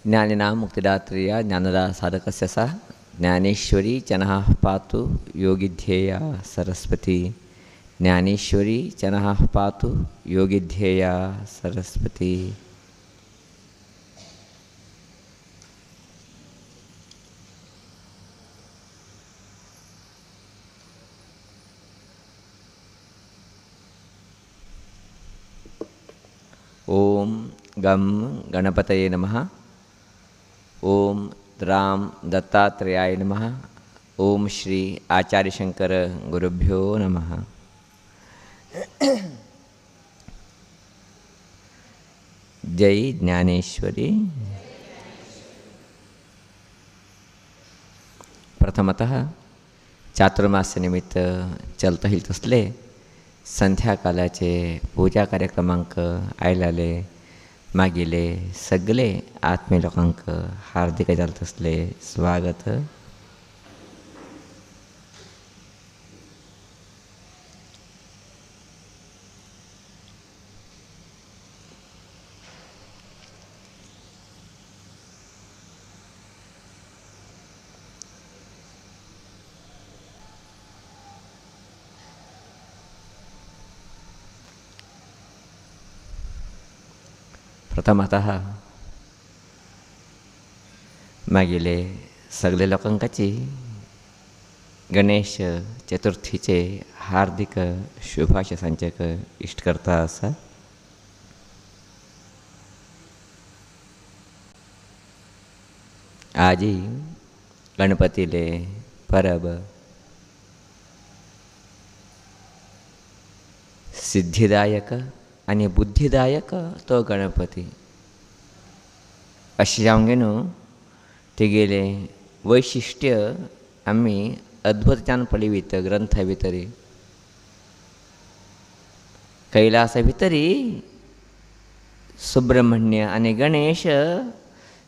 ज्ञानिना मुक्तिदात्रिया ज्ञानदा साधकस्य सा ज्ञानेश्वरी चनः पातु योगिध्येया सरस्वती। ज्ञानेश्वरी चनः पातु योगिध्येया सरस्वती। ओम गम गणपतये नमः। ओम द्रां दत्तात्रेयाय नमः। ओम श्री आचार्य शंकर गुरुभ्यो नमः। जय ज्ञानेश्वरी। प्रथमतः चातुर्मास्य निमित्त चलता हिलत असले संध्याकाळचे पूजा कार्यक्रमांक आयलाले मागिले सगळे आत्मीय लोकांक हार्दिक जालत असले स्वागत। प्रथमतः मागिले सगळे लोकांची गणेश चतुर्थीचे हार्दिक शुभाशंसक इष्ट करता असा। आजी गणपतीले परब सिद्धिदायक आणि बुद्धिदायक तो गणपती अशी जाऊन गेलो ते गेले वैशिष्ट्य आम्ही अद्भुतच्यान पळयवीत ग्रंथा भितरी कैलासा भितरी सुब्रह्मण्य आणि गणेश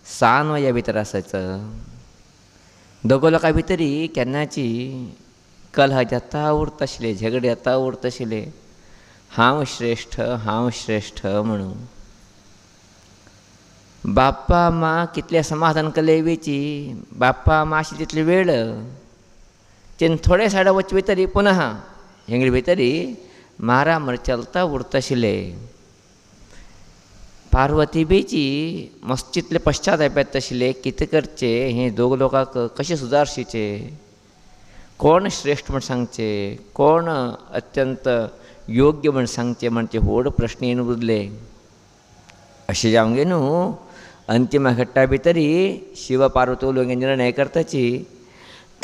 सानवया भितर आसायचं। दोगो लोकां भितरी केन्नाची कलह जाता उरत आशिल्ले झगडे जाता उरत आशिल्ले हांव श्रेष्ठ म्हणून। बाप्पा माँ कितले समाधान केले वेची बाप्पा माँ आशिल्ली तितली वेळ तेन थोडे सायडा वच भितरी पुनः हेंगडी भितरी मारामार चलता उरत आशिल्ले। पार्वती बेची मस्तितले पश्चाताप येता आशिल्ले कितें करचे हे दोग लोकांक कशें सुदारशीचे कोण श्रेष्ठ म्हण सांगचे कोण अत्यंत योग्य म्हण सांगचे म्हणजे व्हड प्रश्न येवन उरले। अशें जावंक न्हू अंतिम घट्टा भितरी शिव पार्वती उलोवंक निर्णय करताची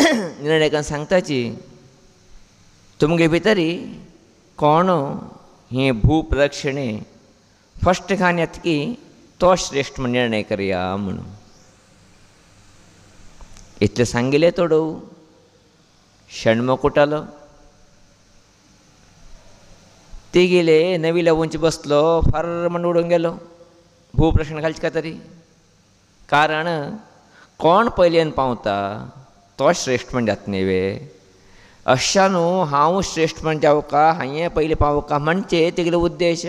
निर्णय करून सांगताची तुमगे भितरी कोण हे भूप्रदक्षिणे फस्ट खान येता की तो श्रेष्ठ म्हण निर्णय करया म्हणून। इतलें सांगिल्लें तोडो षण्मुख उठलो ते गेले नवीला उंच बसलो फार म्हण उडून गेलो भूप्रश्न घालचे काय तरी कारण कोण पयलेन पावता तो श्रेष्ठ म्हण जाता न्ही अशा न्हू हांव श्रेष्ठ म्हण जावका हांवें पयलीं पावोवका म्हणचे तेगेलो उद्देश।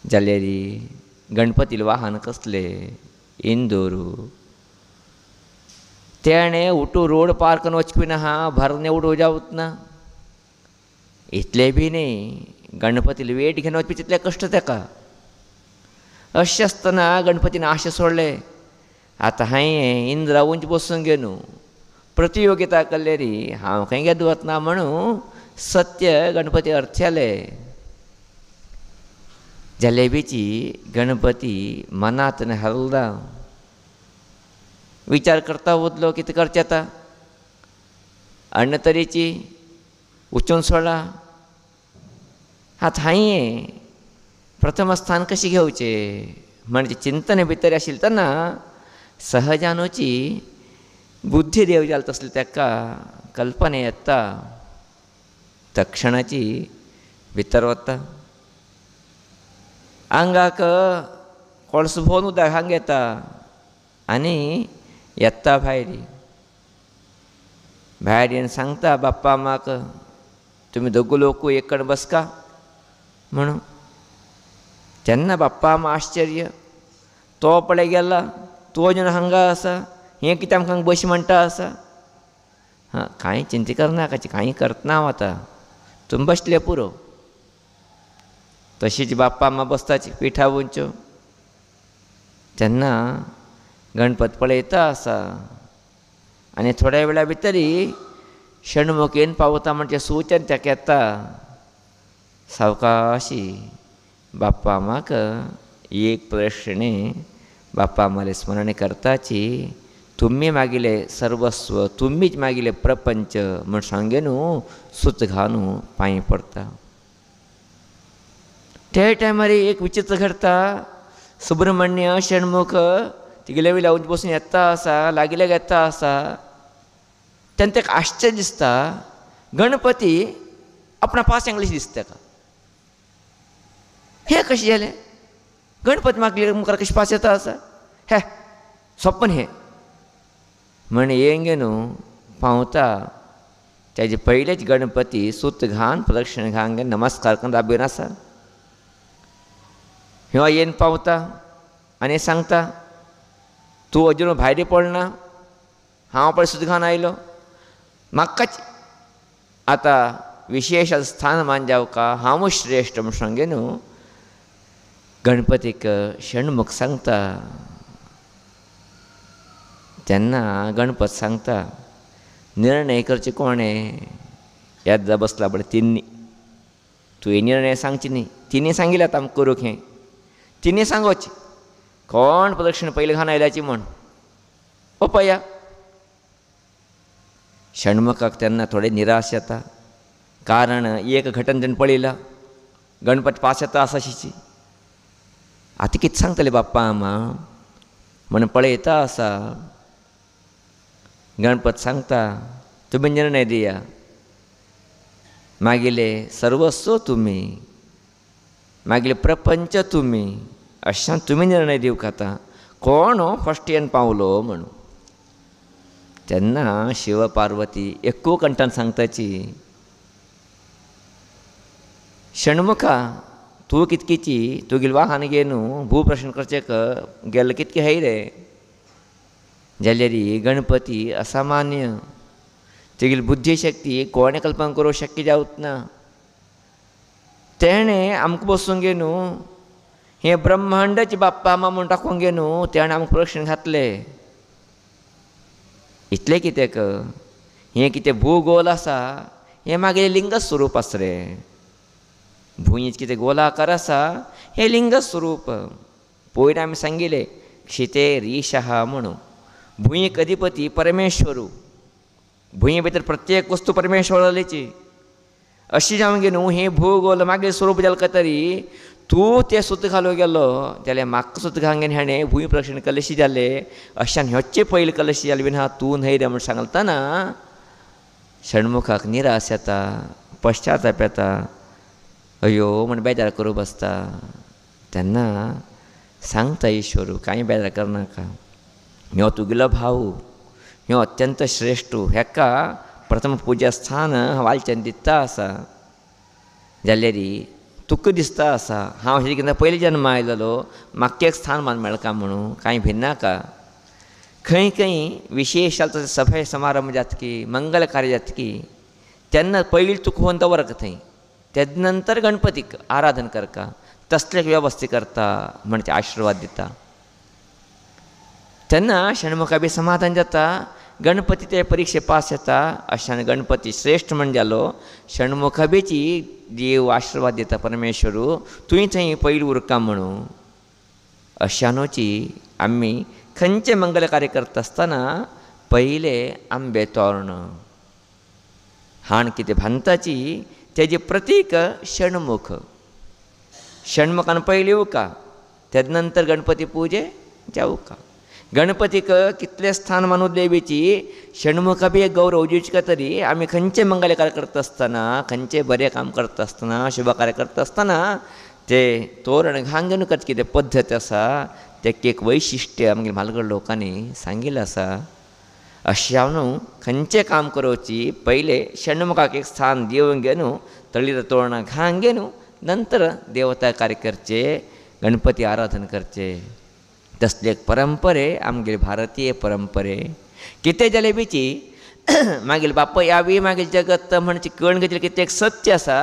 जाल्यारी गणपतीले वाहन कसले इंदोरू तेणें उठू रोड पार करून वचपी ना हा भरणे उडू जावत ना इतले बी न्ही गणपतीले वेट घेवन वचपी तितले कश्ट ताका। अशें आसतना गणपतीन आशे सोडले आतां हांवें इंद्रा उंच बसून घेवन प्रतियोगिता केल्ले री हांव खंय गेद वतना म्हणून सत्य गणपती अर्थ्याले। जलेबीची गणपती मनांत हरला विचार करता उरलो कितें करचें आतां अन्न तरेची उचून सोडला आतां हांवें प्रथम स्थान कशें घेवचें म्हणजे चिंतने भितर आशिल्ले तेन्ना सहजानुची बुद्धी देव जाल तसली ताका कल्पना येता तक्षणाची भितर वता आंगाक कोळसो भोवन उदक हांगा येता आनी येता भायर भायर येवन सांगता बाप्पा माक तुमी दोगू लोक एक कडेन बसका म्हणून तेन्ना बाप्पा आम आश्चर्य, तो पळय गेला, तूं अजून हांगा आसा, हें कितें आमकां बशी म्हणटा आसा. हां, कांय चिंता करनाकाची, कांय करतना हांव आतां, तुमी बसले पुरो. तशीच बाप्पा अम्मा बसताची पिठा उंच्यो. तेन्ना गणपती पळयता आसा आनी थोड्या वेळा भितरी षण्मुख येवन पावता म्हणजे सूचन ताका येता. सावकाशी बाप्पा अम्माक एक प्रश्न बाप्पा अम्माले स्मरण करताची, तुम्ही मागिले सर्वस्व, तुम्हीच मागिले प्रपंच म्हण सांगेन सूत घालून पांय पडता. त्या टायमार एक विचित्र घडता. सुब्रमण्य षण्मुख तिगेले वयल्या उंच बसून येता आसा, लागिल्याक येता आसा. तेन्ना ताका आश्चर्य दिसता, गणपती आपणा पास येंगलेशें दिसता ताका. हें कशें जालें? गणपती मागले मुखार कशें पास येता आसा? हे सोप्पन हें म्हण येंगे न्हू पावता. तेजे पयलेच गणपती सूत घान प्रदक्षिण घान नमस्कार करून राबीन आसा. ह्यो येवन पावता आनी सांगता, तूं अजून भायर पडना, हांव पळय सूत घान आयलो, म्हाकाच आतां विशेश स्थान मान जावका, हांव श्रेश्ठ म्हूण सांगेन गणपतीक षण्मुख सांगता. तेन्ना गणपत सांगता, निर्णय करचे कोणें? येद्दा बसला पळय तिनी, तुवें निर्णय सांगची न्ही. तिनी सांगिल्लें आतां आमकां करूंक हें, तिनी सांगोवचें कोण प्रदक्षिण पयलीं घान आयल्याची म्हण. पळया षण्मुखाक तेन्ना थोडें निराश जाता. कारण एक घटना तेणें पळयला, गणपती पास येता आसाशीची. आतां कितें सांगतले बाप्पा अम्मा म्हण पळयता आसा. गणपत सांगता, तुमी निर्णय दिया, मागिले सर्वस्व तुमी, मागिले प्रपंच तुमी, अशें तुमी निर्णय दिवंक आतां. कोण फस्ट येवन पावलो म्हणून. तेन्ना शिव पार्वती एक्को कंठान सांगताची, षण्मुखा तूं कितकीची, तुगेलें वाहन घे न्हू, भू प्रश्न करचेक गेल्लो कितके हाय रे. जाल्यार गणपती असामान्य, तेगेली बुद्धीशक्ती कोणें कल्पना करूंक शक्य जावच ना. तेणें आमकां बसूंक घे न्हू, हें ब्रह्मांडाची बाप्पा अम्मा म्हूण टाकूंक घे न्हू, तेणें आमकां प्रदक्षिण घातलें. इतलें कित्याक? हें कितें भूगोल आसा, हें मागीर लिंग स्वरूप आसा रे. भुंयीच कितें गोलाकार आसा, हें लिंग स्वरूप. पयलीं आमी सांगिल्लें क्षितेर ईशः म्हणून. भुंयेक अधिपती परमेश्वरू, भुंये भितर प्रत्येक वस्तू परमेश्वराची. अशी जावंक न्हू, हें भूगोल मागीर स्वरूप जालें काय तरी तूं तें सूत घालूंक गेलो जाल्यार म्हाका सूत घालूंक गेलें हाणें भुंय प्रदक्षिण कलेशी जालें. अशान ह्योचे पयलीं कलेशी जालें बीन हा तूं न्हय रे म्हूण सांगतना षण्मुखाक निराश येता, पश्चाताप येता, अयो म्हण बेजार करूं बसता. तेन्ना सांगता ईश्वरू, कांय बेजार करनाका, ह्यो तुगेलो भाव, ह्यो अत्यंत श्रेश्ठ, हेका प्रथम पुजा स्थान वालचें दिता आसा. जाल्यार तुका दिसता आसा हांव हेजें पयलीं जन्म आयलोलो, म्हाका एक स्थान मान मेळका म्हणून, कांय भिनाका. खंय खंय विशेश सभा समारंभ जातकी, मंगल कार्य जातकी, तेन्ना पयलीं तुका व्हरून दवरका थंय, तेज नंतर गणपतीक आराधन करका, तसले वेवस्था करता म्हणजे आशिर्वाद दिता. तेन्ना षण्मुखा बी समाधान जाता. गणपती ते परिक्षे पास येता. अशान गणपती श्रेश्ठ म्हण जालो. षण्मुखा बीची देव आशिर्वाद दिता परमेश्वरू, तुवें थंय पयलीं उरका म्हणून. अशानूची आमी खंयचे मंगल कार्य करता आसतना पयले आंबे तोरण हाण कितें बांदताची तेजें प्रतीक षण्मुख. षण्मुखान पयलीं येवका, तेज नंतर गणपती पुजे जावका. गणपतीक कितले स्थान मानून देवीची, षण्मुखा बी एक गौरव दिवचे तरी आमी खंयचे मंगल कार्य करता आसतना, खंयचे बरें काम करता आसतना, शुभ कार्य करता आसतना ते तोरण घांगन करचे कितें पद्दत आसा, तें एक वैशिश्ट्य आमगे म्हालगड लोकांनी सांगिल्लें आसा. अशें हांव न्हू खंयचें काम करची पयले षण्मुखाक एक स्थान दिवंक घे न्हू, तळीर तोरणां घांक घे न्हू, नंतर देवता कार्य करचे. गणपती आराधन करचे. तसले एक परंपरे आमगे भारतीय परंपरे. कितें जलेबीची मागील बाप यावी मागील जगत म्हणजे कळून घेतले कितें एक सत्य आसा.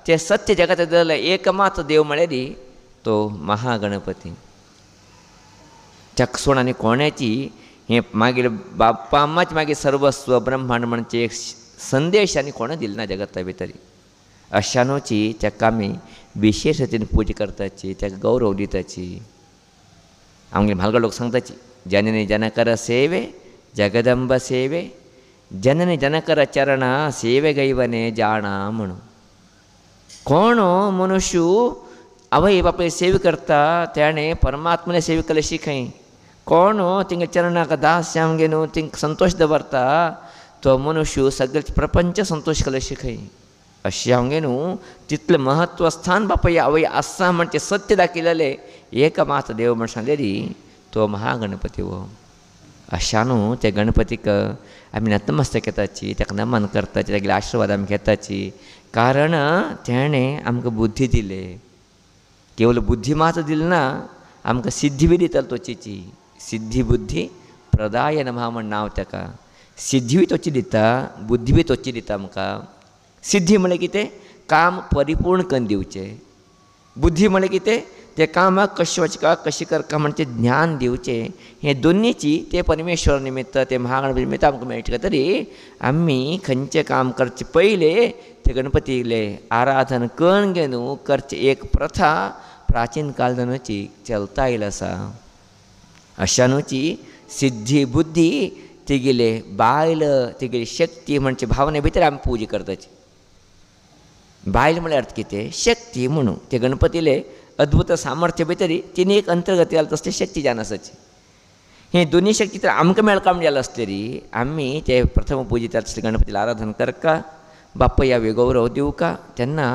ते सत्य जगात जाल्यार एकमात देव म्हळ्यार तो महागणपती. चक्षुण आनी कोण्याची हे मागीर बाप्पा अम्माचे मागीर सर्वस्व ब्रह्मांड म्हणजे एक संदेश आनी कोणें दिलो ना जगता भितर. अशानूची ताका आमी विशेष रितीन पूजा करताची, ताका गौरव दिताची. आमगे म्हालगड लोक सांगताची जननी जनकर सेवे जगदंब सेवे जननी जनकर चरण सेवे गैवने जाणा म्हणून. कोण मनुष्य आवय बापाय सेवे करता त्याने परमात्मने सेवे केल्याशी खंय. कोण तिंगे चरणाक दास जावन न्हू तिंक संतोष दवरता तो मनुष्य सगळे प्रपंच संतोष केल्याशी खंय. अशें हांव न्हू तितलें महत्व स्थान बापाय आवय आसा म्हणजे सत्य दाखयलेले एक मात देव म्हण सांगलेली तो महागणपती हो. अशा न्हू त्या गणपतीक आमी नतमस्तक घेताची, ताका नमन करताची, तागेले आशिर्वाद आमी घेताची. कारण तेणें आमकां बुद्धी दिले. केवल बुद्धी मात दिली ना, आमकां सिद्धी बी दिता तोचीची. सिद्धी बुद्धी प्रदाय नमः म्हण नांव ताका. सिद्धी बी तोची दिता, बुद्धी बी तोची दिता आमकां. सिद्धी म्हळ्यार कितें काम परिपूर्ण करून दिवचें. बुद्धी म्हळ्यार कितें ते कामाक कशें वचका कशें करता म्हणजे ज्ञान दिवचें. हे दोनीची ते परमेश्वर निमित्त ते महागणपती निमित्त आमकां मेळटा. तरी आमी खंयचें काम करचे पयले ते गणपतीले आराधन करून घेवन करचे एक प्रथा प्राचीन काळानूची चलता आयला आसा. अशानूची सिद्धी बुद्धी तिगेले बायल तिगेली शक्ती म्हणजे भावने भितर आमी पुजा करताची. बायल म्हळ्यार अर्थ कितें शक्ती म्हणून ते गणपतीले अद्भुत सामर्थ्य भितर तिने एक अंतर्गत जाल तसले शक्ती जान आसाची. हे दोनी शक्ती तर आमकां मेळकाम जाल आसतरी आमी ते प्रथम पुजिता तसले गणपतीला आराधन करका बाप्पा ह्या गौरव दिवका तेन्ना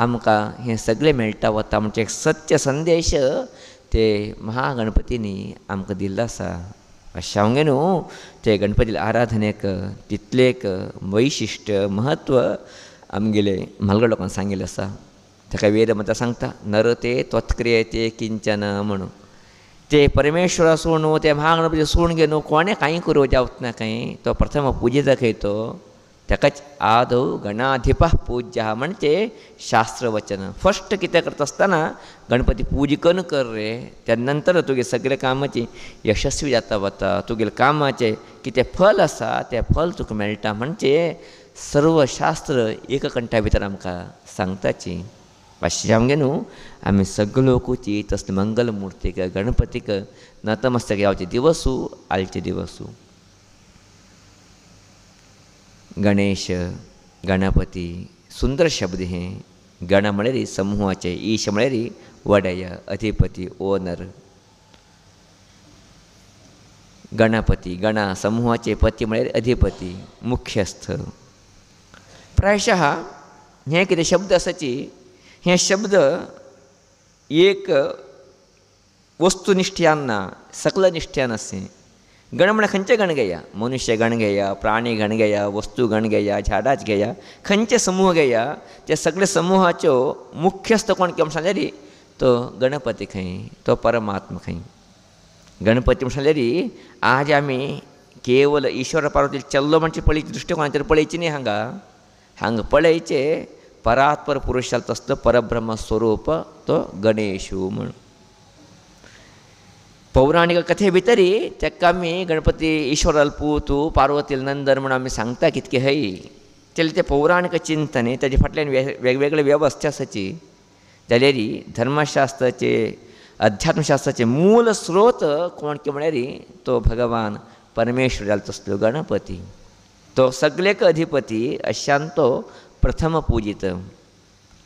आमकां हें सगळें मेळटा वता म्हणजे एक सत्य संदेश ते महागणपतीनी आमकां दिल्लो आसा. अशें हांव न्हू ते गणपतीले आराधनेक तितलेक वैशिश्ट्य महत्व आमगेले म्हालगड लोकांनी सांगिल्लें आसा. ताका वेद म्हणटा सांगता नरते त्वत्क्रियते किंचन म्हणून. ते परमेश्वरा सोडून ते महागणपती सोडून घेवन कोणें कांय करूं जावच ना खंय. तो प्रथम पुजेता खंय तो ताकाच आदौ गणाधिप पूज्य म्हणजे शास्त्र वचन. फस्ट कितें करता आसतना गणपती पूजा करून कर रे. त्या नंतर तुगे सगळे कामाची यशस्वी जाता वता. तुगेले कामाचें कितें फल आसा तें फल तुका मेळटा म्हणजे सर्व शास्त्र एक कंठा भितर आमकां सांगताची. अशें हांव न्हू आमी सगळे लोकूची तसले मंगल मुर्तीक गणपतीक नतमस्तक यावचे दिवसू आयचे दिवसू. गणेश गणपती सुंदर शब्द हे. गण म्हळ्यार समूहाचे, ईश म्हळ्यार वडय अधिपती ओनर. गणपती गणा समूहाचे पती म्हळ्यार अधिपती मुख्यस्थ. प्रायशः हे कितें शब्द आसाची हे शब्द एक वस्तुनिश्ठयान ना सकल निश्ठयान आसा. गण म्हळ्यार खंयचे गण घेया. मनुष्य गण घेया, प्राणी गण घेया, वस्तू गण घेया, झाडाच घेया, खंयचे समूह घेया. ते सगळे समूहाच्यो मुख्यस्थ कोण केम सांगल्यार तो गणपती खंय, तो परमात्मा खंय. गणपती म्हण सांगल्यार आज आमी केवल ईश्वर पार्वती चल्लो म्हणजे पळयची दृश्टिकोनाचेर पळयची न्ही. हांगा पळयचे परात्पर पुरुश जालो तसलो परब्रह्म स्वरूप तो गणेशू म्हण. पौराणिक कथे भितर ताका आमी गणपती ईश्वराल पूत पार्वतील नंदन म्हणून आमी सांगता कितके हय. तेले ते पौराणिक चिंतन ताजे फाटल्यान वेगवेगळे व्यवस्था आसाची. जाल्यार धर्मशास्त्राचे अध्यात्मशास्त्राचे मूल स्रोत कोण के म्हळ्यार तो भगवान परमेश्वर जालो तसलो गणपती. तो सगळेक अधिपती अशान तो प्रथम पूजित.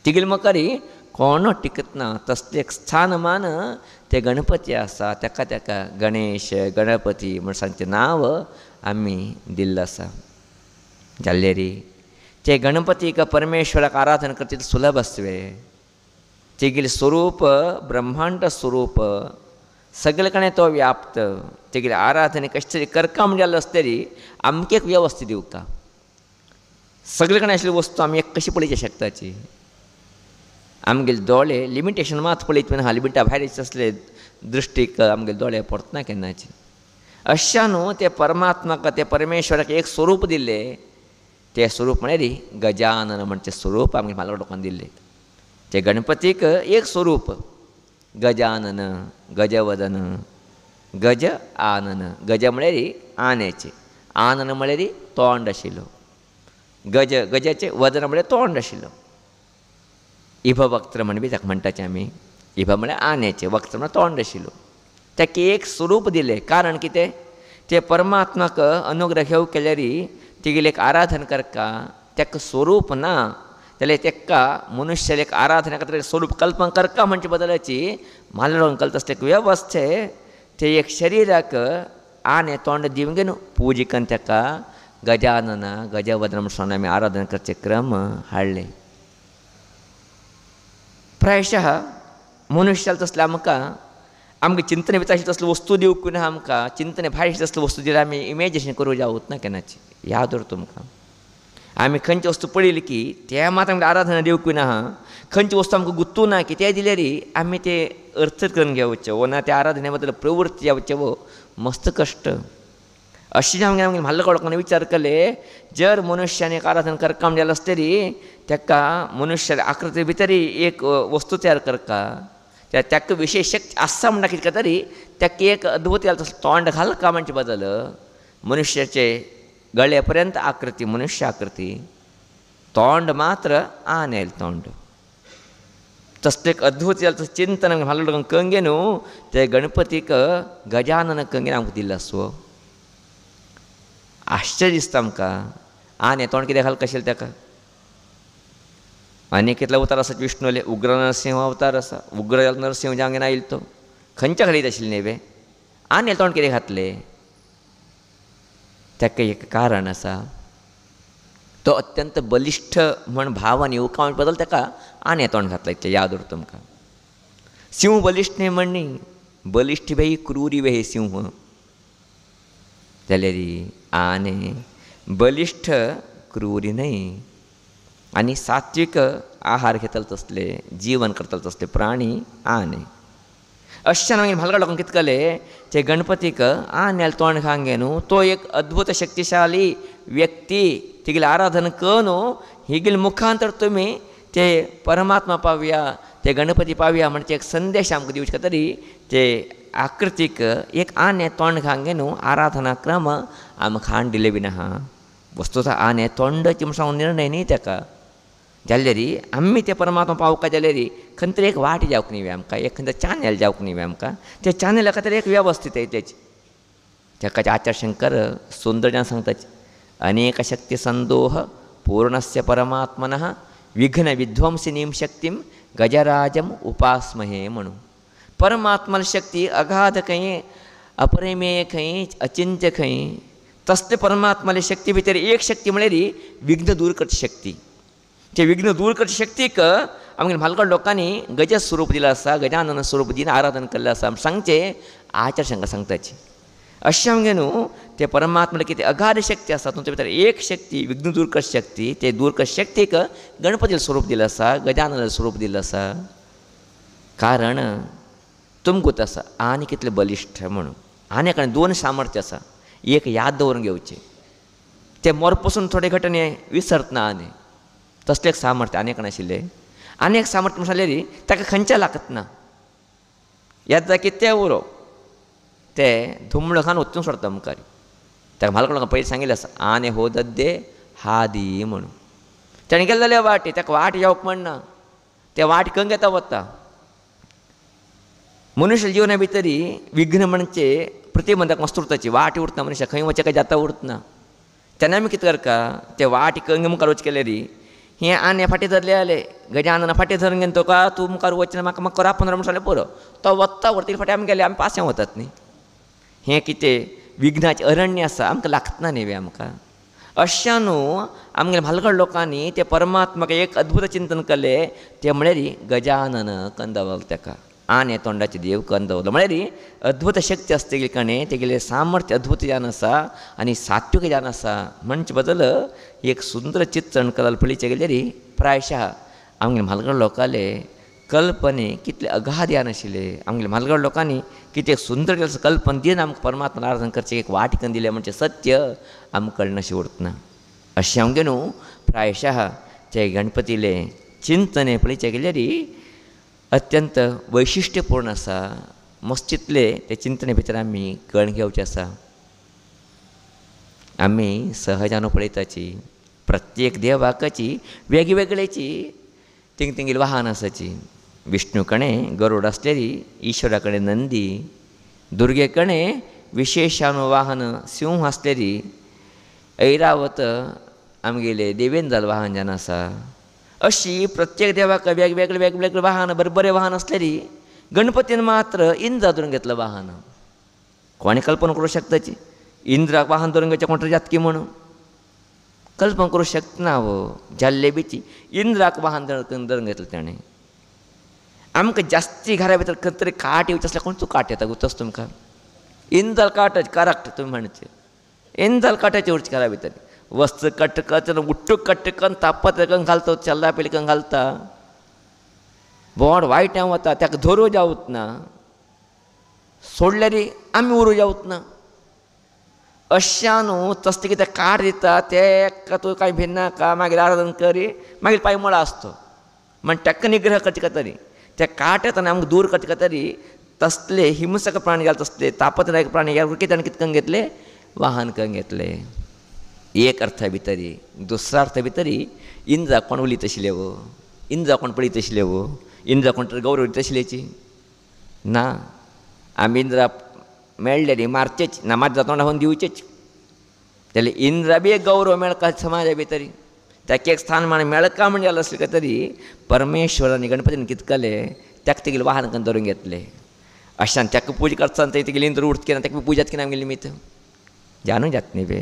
तिगेल मकारी कोण टिकत ना तसले एक स्थानमान ते गणपती आसा. ताका गणेश गणपती म्हण सांगचें नांव आमी दिल्लें आसा. जाल्यार ते गणपतीक परमेश्वराक आराधन करचे सुलभ आसवे. तेगेलें स्वरूप ब्रह्मांड स्वरूप सगळे कडेन तो व्याप्त. तेगेले आराधने कशें तरी करका म्हणजे जाल्लो आसतरी आमकां एक वेवस्था दिवका. सगळे कडेन आशिल्ली वस्तू आमी एक कशी पळोवची शकताची. आमगेले दोळे लिमिटेशन मात पळयत बीन आहा लिमिटा भायर असले दृश्टीक आमगेले दोळे पडतना केन्नाचे. अशा न्हू ते परमात्माक ते परमेश्वराक एक स्वरूप दिल्लें. तें स्वरूप म्हळ्यार गजानन म्हणचे स्वरूप आमगे म्हालगड लोकांक दिल्लें. ते गणपतीक एक स्वरूप गजानन गजवदन गज आनन. गज म्हळ्यार आनेचे, आनन म्हळ्यार तोंड आशिल्लो, गजाचें वदन म्हळ्यार तोंड आशिल्लो. इभ वक्त्र म्हण बी ताका म्हणटाचे आमी. इभ म्हळ्यार आनेचें, वक्त्र म्हळ्यार तोंड आशिल्लो. ताका एक स्वरूप दिलें. कारण कितें ते परमात्माक अनुग्रह घेवंक केल्यार तेगेलें एक आराधन करका ताका स्वरूप ना जाल्यार ताका मनुश्याले एक आराधना खातीर स्वरूप कल्पना करका म्हणचे बदलाची म्हालगड कळत असले व्यवस्थे ते एक शरिराक आने तोंड दिवंक न्हू पुजिकन ताका गजानन गजवदन म्हणून आमी आराधना करचे क्रम हाडले. प्रायशः मनुश्याल तसले आमकां आमकां चिंतने भितर तसले वस्तू दिवंक ना. आमकां चिंतने भायर तसले वस्तू दिल्यार आमी इमेजिनेशन करूं जावूत ना केन्नाची. याद दवर तुमकां आमी खंयची वस्तू पळयली की त्या मात आमकां आराधना दिवंक ना. खंयची वस्तू आमकां गुंतू ना की ते दिल्यार आमी ते अर्थ करून घेवचे वो ना त्या आराधने बद्दल प्रवृत्ती जावचे वो मस्त कश्ट. अशें आमगे आमगे म्हालगड लोकांनी विचार केले जर मनुश्यान एक आराधना करता म्हणजे आसतरी ताका मनुश्या आकृती भितर एक वस्तू तयार करता ताका विशेष शक्ती आसा म्हणटा कितें तरी ताका एक अद्भुत तोंड घालका म्हणचे बदल मनुश्याचे गळे पर्यंत आकृती मनुष्य आकृती तोंड मात्र आनेल तोंड. तसलें एक अद्भुत चिंतन म्हालगड कंगे न्हू ते गणपतीक गजानन कंगेन आमकां दिल्लो आसो. आश्चर्य दिसता आमकां. आने तोंड कितें घालता आशिल्लें ताका. आनी कितले अवतार आसात विष्णूले. उग्र नरसिंह अवतार आसा. उग्र नरसिंह जांगेन आयिल्लो तो खंयच्या घालीत आशिल्ले नेवे आने तोंड कितें घातलें ताका एक कारण आसा. तो अत्यंत बलिश्ठ म्हण भाव आनी येवका बदल ताका आने तोंड घातलें इतलें याद उरता तुमकां. सिंह बलिश्ठ न्ही म्हण न्ही बलिश्ठ बे क्रूरी बे सिंह जाल्यार आने बलिश्ठ क्रूरी न्हय आनी सात्विक आहार घेतले तसले जीवन करतले तसले प्राणी आने. अशें मागीर म्हालगड लोकांक कितें केलें ते गणपतीक आनेल तोंड खांगे न्हू तो एक अद्भुत शक्तिशाली व्यक्ती तेगेली आराधना कर न्हू हिगेले मुखांतर तुमी ते परमात्मा पावया ते गणपती पावया म्हणजे एक संदेश आमकां दिवचे तरी ते आकृतीक एक आने तोंड खांगे न्हू आराधना क्रम आमकां हाड दिले बीन आहा. वस्तुतः आने तोंडाची म्हणून सांगून निर्णय न्ही ताका जाल्यार आमी ते परमात्मा पावका जाल्यार खंय तरी एक वाट जावंक न्ही आमकां एक खंय चॅनल जावंक न्ही आमकां. ते चॅनला खातीर एक वेवस्थीत तेची ताका आचार्य शंकर सुंदरजान सांगताचे अनेक शक्ती संदोह पूर्णस्य परमात्मनः विघ्न विध्वंसिनीं शक्तीं गजराजम उपासमहे म्हणून. परमात्माली शक्ती अगाध खंय अपरिमेय खंय अचिंत्य खंय तसले परमात्माली शक्ती भितर एक शक्ती म्हळ्यार विघ्न दूर करची शक्ती. ते विघ्न दूर करचे शक्तीक आमगे म्हालगड लोकांनी गज स्वरूप दिलें आसा गजानन स्वरूप दिन आराधना केल्लें आसा सांगचे आचार्य शंकर सांगताचे. अशें आमगे न्हू ते परमात्माला कितें अगाध शक्ती आसा तुमचे भितर एक शक्ती विघ्न दूर करची शक्ती ते दूर करचे शक्तीक गणपतीचें स्वरूप दिलें आसा गजानन स्वरूप दिलें आसा. कारण तुमकूच आसा आनी कितले बलिश्ठ म्हणून. आनी कडेन दोन सामर्थ्य आसा. एक याद दवरून घेवचें ते मोर पसून थोडे घटने विसरतना आनी तसलें एक सामर्थ्य आनी कडेन आशिल्लें. आनी एक सामर्थ्य म्हणून जाल्यार ताका खंयच्या लागत ना याद जाता की ते उरो ते धुमळो खान वचूंक सोडटा मुखार. ताका म्हालगड लोकांक पयलीं सांगिल्लें आसा आने हो दद्दे हादी म्हणून. ताणें गेले जाल्यार वाट ताका वाट येवंक म्हणना ते वाट खंय घेता वता. मनुश्य जिवना भितर विघ्न म्हणजे प्रतिबंधक वस्तू उरताची वाट उरतना मनुश्य खंय वचचे काय जाता उरतना. तेन्ना आमी कितें करता ते वाट खंय मुखार वच केल्यार हे आने फाटी धरले जाले गजानन फाटी धरून घेवन तुका तूं मुखार वचना म्हाका करा 15 मिनट जालें पुरो तो वता व्हरतली फाटी आमी गेले आमी पासयें वतात न्ही. हें कितें विघ्नाचें अरण्य आसा आमकां लागतना न्ही आमकां. अशा न्हू आमगे म्हालगड लोकांनी ते परमात्माक एक अद्भुत चिंतन केलें ते म्हळ्यार गजानन कंदवल ताका आने तोंडाचे देव कंदवलो म्हळ्यार अद्भुत शक्ती आसता तेगे कडेन तेगेलें सामर्थ्य अद्भुत जान आसा आनी सात्विक जान आसा. म्हणचे बदल एक सुंदर चित्रण कलाल पळयचे गेल्यार प्रायशः आमगे म्हालगड लोकाले कल्पने कितले अगाध यान आशिल्ले आमगे म्हालगड लोकांनी कितें सुंदर केलें कल्पना दिन आमकां परमात्मा आराधना करचें एक वाटिकन दिलें म्हणजे सत्य आमकां कळना अशें उरतना अशें आमगे न्हू प्रायशः ते गणपतीले चिंतन पळयचें गेल्यार अत्यंत वैशिश्ट्यपूर्ण आसा मस्तितले ते चिंतने भितर आमी कळण घेवचें आसा आमी सहजान पळयताची प्रत्येक देवाकाची वेगवेगळ्याची तिंगेली वाहन आसाची विष्णू कडेन गरुड आसलेली ईश्वरा कडेन नंदी दुर्गे कडेन विशेशान वाहन सिंह आसलेली ऐरावत आमगेले देवेंद्र वाहन जावन आसा अशी प्रत्येक देवाक वेगवेगळे वाहन बरें वाहन आसलेली गणपतीन मात्र इंद्र धरून घेतलं वाहन कोणी कल्पना करूं शकताची इंद्राक वाहन धरून घेवचें कोण जातकी म्हणून कल्पना करूं शकना वो जाल्ले बीची इंद्राक वाहन धरून घेतलें ताणें आमकां जास्ती घरा भितर खंय तरी काट येवचें आसल्यार कोण तूं काट येता गुतोस तुमकां इंद्र काटाचे करेक्ट तुमी म्हणचे इंद्र काटाचे उरचे घरा भितर वस्त्र कटकन उट्टूक कटकन तापत्रकन घालता चल्ला पिलकन घालता बोड वायट्यां वता ताका धरू जावत ना सोडल्यार आमी उरूं जावत ना अशा न्हू तसले कितें काट दिता तेका तूं कांय भिन्नाका मागीर आराधन करी मागीर पांयमळा आसतो म्हण ताका निग्रह करचे तरी त्या काट येताना आमकां दूर करचे तरी तसले हिंसक प्राणी घाल तसले तापत्रदायक प्राणी कितें करून घेतले वाहन करून घेतले एक अर्था भितरी दुसरा अर्था भितरी इंद्रा कोण उलयत आशिल्ले वो इंद्रा कोण पळयत आशिल्ले वो इंद्रा कोण तर गौरव उलयत आशिल्लेची ना आमी इंद्रा मेळ्ळेली मारचेच ना माझ्या तोंडा होवन दिवचेच जाल्यार इंद्रा बी एक गौरव मेळका समाजा भितरी ताका एक स्थान म्हण मेळका म्हणजे जालें आसलें तरी परमेश्वरान गणपतीन कितें केलें ताका तेगेलें वाहन करून धरून घेतलें अशान ताका पूजा करतना तेगेली इंद्र उरत केना ताका पुजात केना आमगेली निमित्त जाणू जात न्ही बे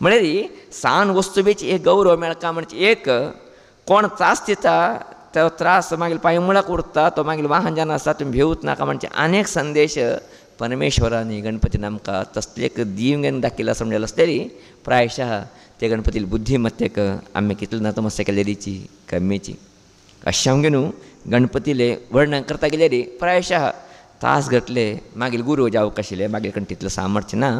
म्हळ्यार सान वस्तू बेची एक गौरव मेळका म्हणजे एक कोण त्रास दिता तो त्रास मागीर पांयमुळाक उरता तो मागीर वाहन जेन्ना आसा तुमी भिवूत नाका म्हणजे अनेक संदेश परमेश्वरान गणपतीन आमकां तसले एक दिवंगेन दाखयला आसा म्हणजे आसलेली प्रायशः ते गणपती बुद्धिमत्तेक आमी कितली नतमस्तक केलेलीची कमीची अशें आमगे न्हू गणपतीले वर्णन करता गेल्यार प्रायशः तास घटले मागीर गुरू जावंक आशिल्ले मागीर कोण तितलें सामर्थ्य ना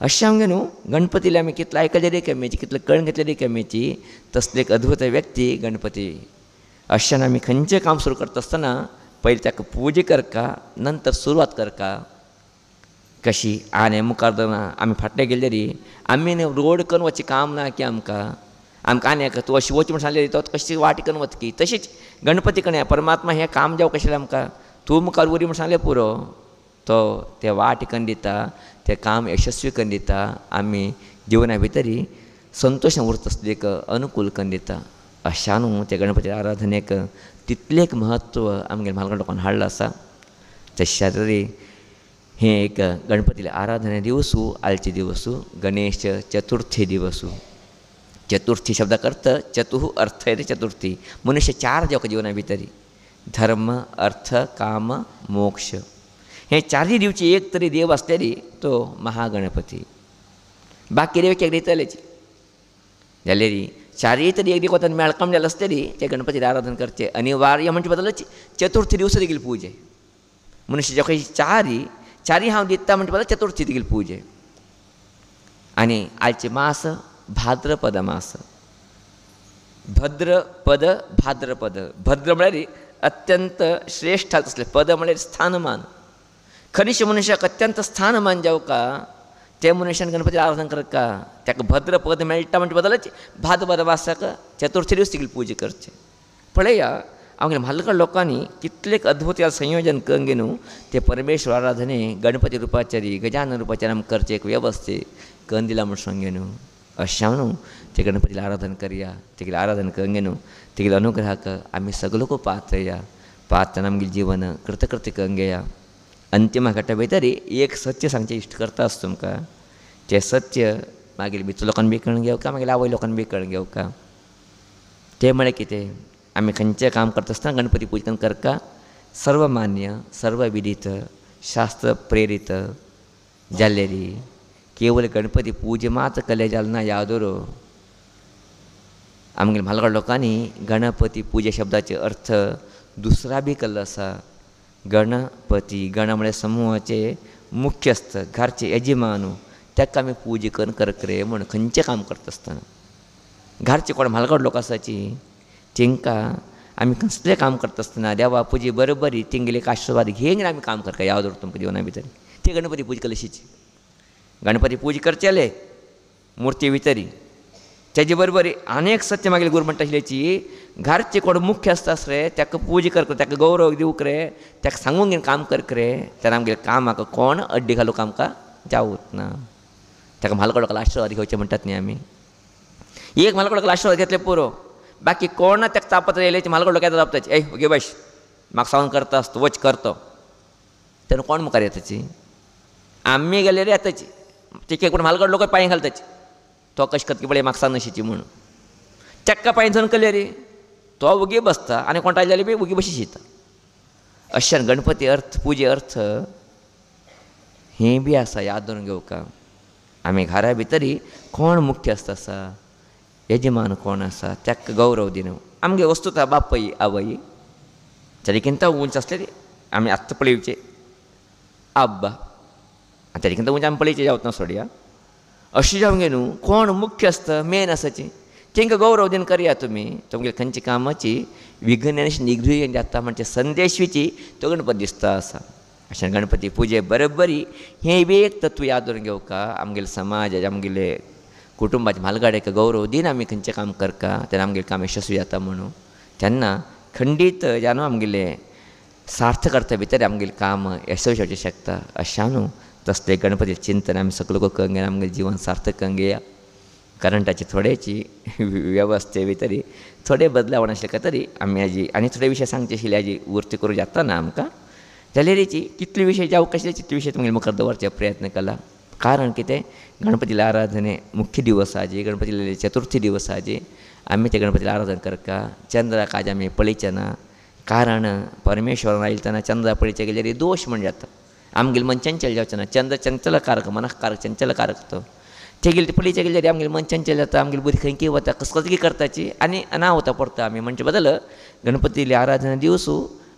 अशें आमगे न्हू गणपतीले आमी कितलें आयकलेली कमीची कितलें कळण घेतलेली कमीची तसले एक अद्भुत व्यक्ती गणपती अशान आमी खंयचें काम सुरू करता आसतना पयलीं ताका पुजा करका नंतर सुरवात करका कशी आनी मुखार धरून आमी फाटले गेल्यार आमी रोड करून वचचें काम ना की आमकां आनी तूं अशी वच म्हण सांगलें तो कशी वाट करून वतकी तशीच गणपती कडेन परमात्मा हें काम जावंक आशिल्लें आमकां तूं मुखार उरी म्हण सांगलें पुरो तो ते वाट करून दिता तें काम यशस्वी करून दिता आमी जिवना भितर संतोशान उरता आसली एक अनुकूल करून दिता अशा न्हू ते गणपती आराधनेक तितलें म्हत्व आमगे म्हालगड लोकांनी हाडलां आसा तशा तरी हें एक गणपतीले आराधने दिवसू आलचे दिवसू गणेश चतुर्थी दिवसू चतुर्थी शब्दाक अर्थ चतुः अर्थ येते चतुर्थी मनुष्य चार जेवका जिवना भितर धर्म अर्थ काम मोक्ष हे चारय दिवची एक तरी देव आसलेली तो महागणपती बाकी देव एक दितलेच जाल्यार चारय तरी एक देव मेळकम जालें आसतली ते गणपतीचें आराधन करचें अनिवार्य म्हणजे बदलच चतुर्थी दिवस देखील पुजे मनुष्य जेका चारय हांव दिता म्हणटा बदल चतुर्थी देखील पुजे आनी आयचे मास भाद्रपद मास भद्रपद भाद्रपद भद्र म्हळ्यार अत्यंत श्रेष्ठ असले पद म्हळ्यार स्थानमान खरीश मनुष्याक अत्यंत स्थानमान जावका ते मनशान गणपती आराधना करता ताका भद्र पद मेळटा म्हणटा बदलच भाद्रपद मासाक चतुर्थी दिवस देखील पुजा करचे पळया आमगे म्हालगड लोकांनी कितलें अद्भुत संयोजन करून न्हू ते परमेश्वर आराधने गणपती रुपाचारी गजानन रुपाचारी आमकां करचे एक वेवस्थे करून दिला म्हूण सांगे न्हू अशें न्हू ते गणपतीला आराधन करया तेगेलें आराधन करून न्हू तेगेले अनुग्रहाक आमी सगळो पात्र या पात्रान आमगे जीवन कृतकृत्य करून घेया अंतिम घट्टा भितर एक सत्य सांगचें इश्ट करता आसता तुमकां तें सत्य मागीर भितर लोकांनी बी कळून घेवका मागीर आवय लोकांनी बी कळून घेवका तें म्हळ्यार कितें आमी खंयचें काम करता आसतना गणपती पुजन करता सर्वमान्य सर्व विधीत शास्त्र प्रेरीत जाल्लेली केवळ गणपती पूजे मात्र केले जालें ना यादोर आमगे म्हालगड लोकांनी गणपती पुजे शब्दाचे अर्थ दुसरा बी कल्लो आसा. गणपती गण समूहाचे मुख्यस्थ घरचे यजमान ताका आमी पूजा करून करकरे म्हण खंयचें काम करता आसतना घरचे कोण म्हालगड लोक आसाची तांकां आमी कसलें काम करता आसतना देवा पुजे बरोबर तेंगेले एक आशिर्वाद घेवन आमी काम करता याद उरता तुमकां जिवना भितर ती गणपती पूजा कशीची गणपती पूजा करचेले मुर्ती भितरी तेजे बरोबर अनेक सत्य मागीर गुरू म्हणटा आशिल्ल्याची घरचे कोण मुख्य आसता रे ताका पूजा करता ताका गौरव दिवंक रे ताका सांगून घेवन काम करक रे तेन्ना आमगेले कामाक कोण अड्डी घालूंक आमकां जावूच ना. ताका म्हालगडोकाला आशिर्वाद घेवचे म्हणटात न्ही आमी. एक म्हालगडोकाला आशिर्वाद घेतले पुरो बाकी कोण ताका तापत येयल्याची म्हालगडो येता जापताची ए ओगे बश म्हाका सांगून करता आसता वच करतो तेन्ना कोण मुखार येताची आमी गेले रे येताची तिके कोण म्हालगड लोक पांय घालताची तो कशें करता की बळे म्हाका सांग नशीची म्हणून चक्का पांय धरून केले रे तो उगी बसता आनी कोण आयले जाल्यार बी उगी बशी शिता. अशें गणपती अर्थ पुजे अर्थ हें बी आसा याद दवरून घेवका. आमी घरा भितरी कोण मुख्य आसा यजमान कोण आसा ताका गौरव दिनो आमगे वस्तूत बापय आवय तरीकिंत उंच आसले रे आमी आत्तां पळयचे आब्बा तरीकिंत उंच आमी पळयचे जावत ना सोडया अशें जावंक न्हू कोण मुख्य आसता मेन आसाची तांकां गौरव दिन करया तुमी तुमगे खंयच्या कामाची विघ्न निघून जाता म्हणजे संदेशवीची तो गणपती दिसता आसा. अशें गणपती पुजे बरोबरी हें बी एक तत्व याद दवरून घेवका आमगेले समाज आमगेले कुटुंबाच्या म्हालगाड्याक गौरव दिन आमी खंयचें काम करका तेन्ना आमगेलें काम यशस्वी जाता म्हणून तेन्ना खंडीत जावन आमगेले सार्थ करता भितर आमगेलें काम यशस्वी जावचें शकता. अशें न्हू तसलें गणपतीचें चिंतन आमी सगळे लोक करून घेवन आमगेलें जिवन सार्थक करून घेया. करंटाची थोड्याची वेवस्थे भितर थोडे बदलाव आशिल्ले तरी आमी हाजी आनी थोडे विशय सांगचे आशिल्ले हाजी उर्ती करूं जाता ना आमकां जाल्यार हेची कितले विशय जावं कशे तितले विशय तुमगेले मुखार दवरचे प्रयत्न केला. कारण कितें गणपतीला आराधने मुख्य दिवस आजे गणपतीले चतुर्थी दिवस आजे आमी ते गणपतीला आराधन करका चंद्राक आज आमी पळयचे ना. कारण परमेश्वरान आयले तेन्ना चंद्रा पळयचे गेल्यार दोश म्हण जाता आमगेलें मन चंचल जावचें ना. चंद्र चंचलकारक मनाक कारक चंचलकारक तो तेगेले पळयचे गेल्यार आमगेलें मन चंचल जाता आमगेली बुद्धी खंयकी वता कसली करताची आनी अनाहुता पडटा आमी म्हणजे बदल गणपतीले आराधना दिवसू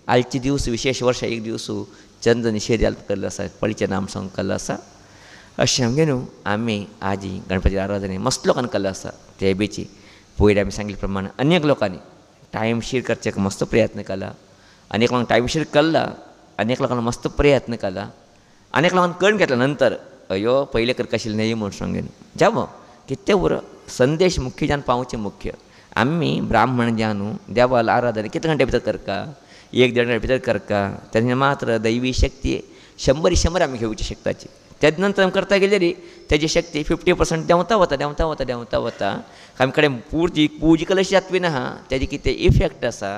आयचे दिवस विशेष वर्ष एक दिवसू चंद्र निषेध केल्लो आसा पळयचें नाम सांग केल्लो आसा. अशें आमगे न्हू आमी आजी गणपती आराधने मस्त लोकांनी केल्लो आसा ते बीची पयलीं आमी सांगिल्ले प्रमाणे अनेक लोकांनी टायमशीर करचेक मस्त प्रयत्न केला अनेक लोकांक टायमशीर केला अनेक लोकांनी मस्त प्रयत्न केला अनेक लोकांनी कळून घेतला नंतर अयो पयलें करक आशिल्लें न्ही म्हूण सांगून जावं कितें उर संदेश मुख्य जावन पावचें मुख्य. आमी ब्राह्मण ज्या न्हू देवाला आराधना कितले घंटे भितर करका 1-1.5 घंटे भितर करका तेन्ना मात्र दैवी शक्ती 100 आमी घेवची शकताची. तेज नंतर करता गेल्यार तेजी शक्ती 50% देंवता वता आमी कडेन पुर्ती पूजा केली अशी जातवी ना तेजी कितें इफेक्ट आसा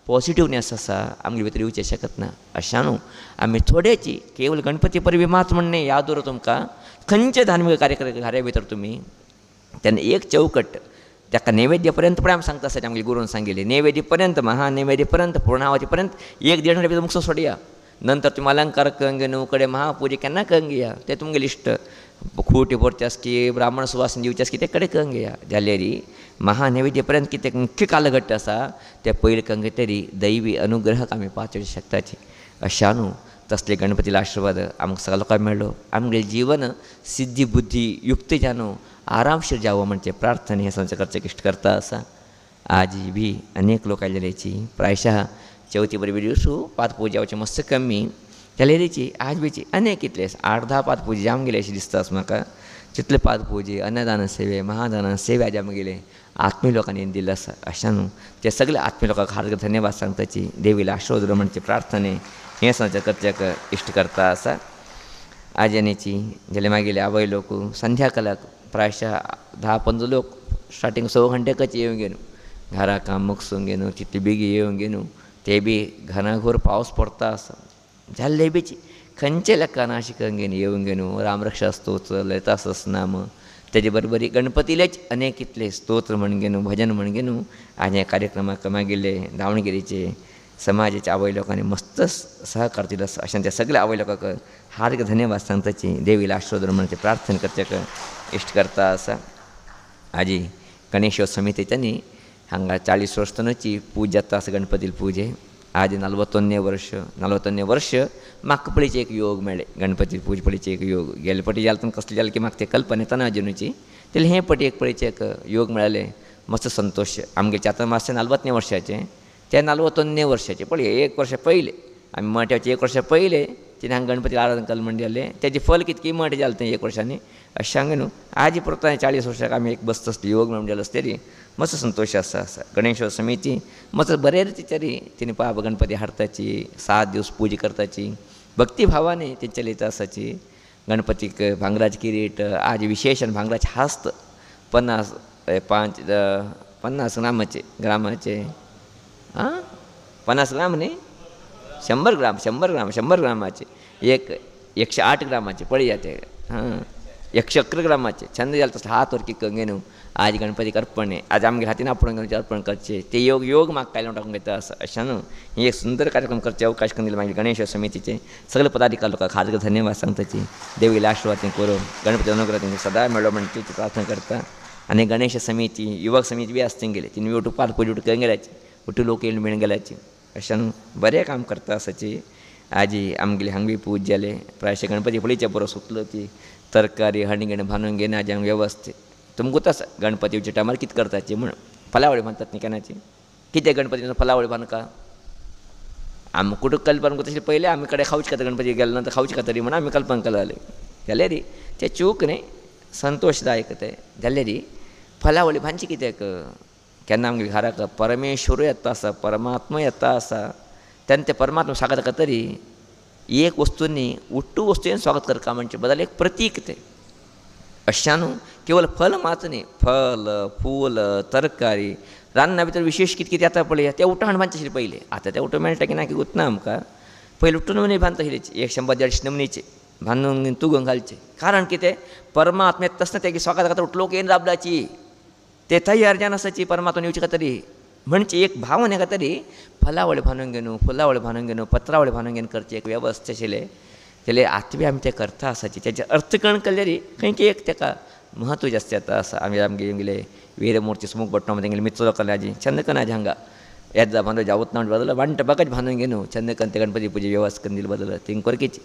पॉजिटिवनेस आसा आमगे भितर येवचें शकत ना. अशें न्हू आमी थोडेची केवळ गणपती परबी मात म्हणणे याद दवरता तुमकां खंयचे धार्मीक कार्यक्रम घरा भितर तुमी तेन्ना एक चौकट ताका नैवेद्य पर्यंत पण आमी सांगता आसता आमगे गुरून सांगिल्लें नैवेद्य पर्यंत महानैवेद्य पर्यंत पूर्णावती पर्यंत 1-1.5 घंटे भितर मुक्सो सोडया. नंतर तुमी अलंकार करून न्हू कडेन महापुजे केन्ना करून घेया तें तुमगे लिस्ट खूटी भरचे आस की ब्राह्मण सुवासन दिवचे आस की ते कडेन करून घेया जाल्यार महानैवेद्य पर्यंत कितें मुख्य कालघट्ट आसा ते पयलीं करून घेतरी दैवी अनुग्रहाक आमी पावचे शकताची. अशा न्हू तसले गणपतीला आशिर्वाद आमकां सगळ्या लोकांक मेळ्ळो आमगे जीवन सिद्धी बुद्धी युक्त जावं आरामशीर जावं म्हणजे प्रार्थना हे संच करचें इश्ट करता आसा. आज बी अनेक लोक आयलेची प्रायशः चवथी बरोबर दिवसू पात पुजा जावचें मस्त कमी जाल्यारीची आज बीची अनेक कितले 8-10 पात पुजा जावंक गेले अशें दिसता म्हाका. तितले पात पुजे अन्नदान सेवे महादान सेवे आज आमगेले आत्मीय लोकांनी दिल्लो आसा. अशें न्हू ते सगळे आत्मीय लोकांक हार्दिक धन्यवाद सांगताची देवीला आशिर्वाद म्हणजे प्रार्थने हें संच करचेक इश्ट करता आसा. आजनेची जाल्यार मागीर आवय लोक संध्याकाळाक प्रायशः 10-15 लोक स्टार्टींग 6 घंटेकच येवंक गेलो घरा काम मुगसूंक गेलो तितले बेगी येवंक गेलो ते बी घराघोर पावस पडता आसा जाल्ले बीची खंयचे लेखान अशें करून घेवन येवंक गेलो रामरक्षा स्तोत्र ललिता सहस्रनाम तेजे बरोबरी गणपतीलेच अनेक कितले स्तोत्र म्हण गेलो भजन म्हण गेलो आनी ह्या कार्यक्रमाक मागिल्ले दावणगिरीचे समाजाच्या आवय लोकांनी मस्त सहकार दिलो आसा. अशें त्या सगळ्या आवय लोकांक हार्दिक धन्यवाद सांगताची देवीला आशिर्वाद म्हणजे प्रार्थना करचेक इश्ट करता आसा. आजी गणेशोत्सव समितीच्यांनी हांगा 40 वर्सांची पूजा जाता आसा गणपती पुजे आज 41 वर्ष 41 वर्ष म्हाका पळयचे एक योग मेळ्ळे गणपती पूज पळयचे एक योग गेले पटी जालें पण कसले जालें की म्हाका ते कल्पना येताना अजुनूची तेले हे पटी एक पळयचे एक योग मेळ्ळे मस्त संतोष आमगे चातुर्मास्य 40 वर्षाचे ते 41 वर्षाचे पळय 1 वर्ष पयले आमी मठ्याचे 1 वर्ष पयले तिने हांगा गणपती आराधना केलें म्हणजे जालें तेजें फल कितकी मठ जालें तें 1 वर्षांनी अशें सांगे न्हू आज परत 40 वर्साक आमी एक बसत आसली योग म्हणून जालो तरी मस्त संतोष आसा गणेशोत्सव समिती मस्त बरे रितीच्यारी तिने पाप गणपती हाडताची 7 दीस पूजा करताची भक्ती भावाने तेंच्या लिहिता आसाची गणपतीक भांगराचे किरीट आज विशेषण भांगराचे हास्त 50 ग्रामाचे 50 ग्राम न्ही 100 ग्रामाचे 108 ग्रामाचे पळया ते 111 ग्रामाचे छंद जालें तसले हात वर किक न्हू आज गणपतीक अर्पण आज आमगे हातीन आपण अर्पण करचे ते योग म्हाका कायलो टाकूंक येता अशें न्हू ही एक सुंदर कार्यक्रम करचे अवकाश करून दिले मागीर गणेश समितीचे सगळे पदाधिकारी लोकांक हार्दिक धन्यवाद सांगताची देवी आशिर्वाद करून गणपती अनुग्रह तेंका सदां मेळ्ळो म्हणून ती प्रार्थना करता आनी गणेश समिती युवक समिती बी आसता गेले तिने उठून पाल पूजा उठून गेल्याची उठून लोक येवन मिळून गेल्याची अशें बरें काम करता आसाची आजी आमगेली हांगा बी पूज जाले प्रायशे गणपती पळयचे बरो सुतलो ती तरकारी हणगेण भानून घेवन आज हांगा वेवस्थीत तुमकां आसा गणपतीच्या टायमार कितें करताची म्हण फलावळी बांदतात न्ही केन्नाची कितें गणपती फलावळी बांदका आमी कुठं कल्पना करता पयलें आमी कडेन खावचे खाता गणपती गेले नंतर खावचे खातरी म्हणून आमी कल्पना केलें जालें री तें चूक न्ही संतोशदायक तें जालें री फलावळी बांदची कित्याक केन्ना आमगे घराक परमेश्वर येता आसा परमात्मा येता आसा तेन्ना ते परमात्मा स्वागत करता तरी एक वस्तूंनी उट्टू वस्तून स्वागत करता म्हणजे बदल एक प्रतीक ते अशा न्हू केवळ फल मात न्ही फल फूल तरकारी रान्ना भितर विशेष कितें कितें येता पळय तें उठण बांदचे आशिल्ले पयलीं आतां तें उठूं मेळटा की ना की उठना आमकां पयलीं उठून नमुने बांदता आशिल्ले 100-150 नमुनेचे बांदून तुगून घालचे कारण कितें परमात्मा येता आसतना तेगे स्वागत करता उठलोक येवन राबलाची ते तयार जावन आसाची परमात्मा येवचे खातीर म्हणजे एक भावने खातीर फलावळी बांदून घेवन फुलावळी बांदून घेवन पत्रावळी बांदून घेवन करचे एक वेवस्था आशिल्ले तेले आतां बी आमी तें करता आसाची तेजे अर्थ कळून केल्यार खंय एक तेका महत्व जास्त येता आसा आमी आमगे वीरमूर्ती सुमूक भट्ट तेंगेले मित्र लोकांनी आजी चंदकन आज हांगा येता बांदून जावत ना बदल वांट बागाच बांदून घेवन चंदकन ते गणपती पुजे वेवस्था करून दिली बदल थिंग करकीची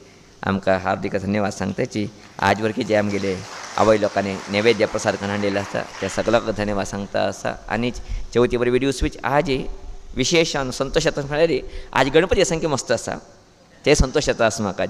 आमकां हार्दिक धन्यवाद सांगताची आज वरकीचे आमगेले आवय लोकांनी नैवेद्य प्रसाद करून हाडलेले आसा त्या सगळ्यांक धन्यवाद सांगता आसा आनी चवथी बरी व्हिडिओ स्विच आज विशेष संतोश येता म्हळ्यार आज गणपती संख्या मस्त आसा ते संतोष येता आसा म्हाका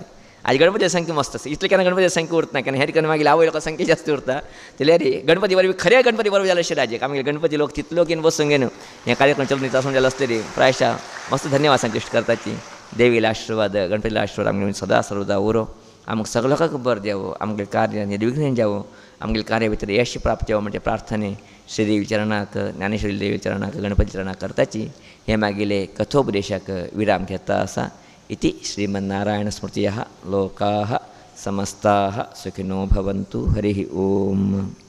आज गणपती संख्या मस्त आसा इतले केन्ना गणपती संख्या उरता केन्ना हेर केन्ना मागीर आवय लोकां संख्या जास्त उरता जाल्यार गणपती बरोबर खऱ्या गणपती बरोबर जालें अशें राजे आमगे गणपती लोक तितलो घेवन बसूंक घेवन हें कार्यक्रम चलून आसून जालो आसतरी प्रायशा मस्त धन्यवाद संकश्ट करताची देवीला आशिर्वाद गणपतीला आशिर्वाद आमगे सदां सर्वदा उरो आमकां सगळ्या लोकांक बरें देवो आमगे कार्य निर्विघ्न जावो आमगे कार्या भितर यश प्राप्त जावो म्हणजे प्रार्थने श्रीदेवी चरणाक ज्ञानेश्वरी देवी चरणाक गणपती चरणाक करताची हे मागीले कथोपदेशाक विराम घेता आसा इति श्रीमन्नारायणस्मृतयः लोकाः समस्ताः सुखिनो भवन्तु हरिः ओम्।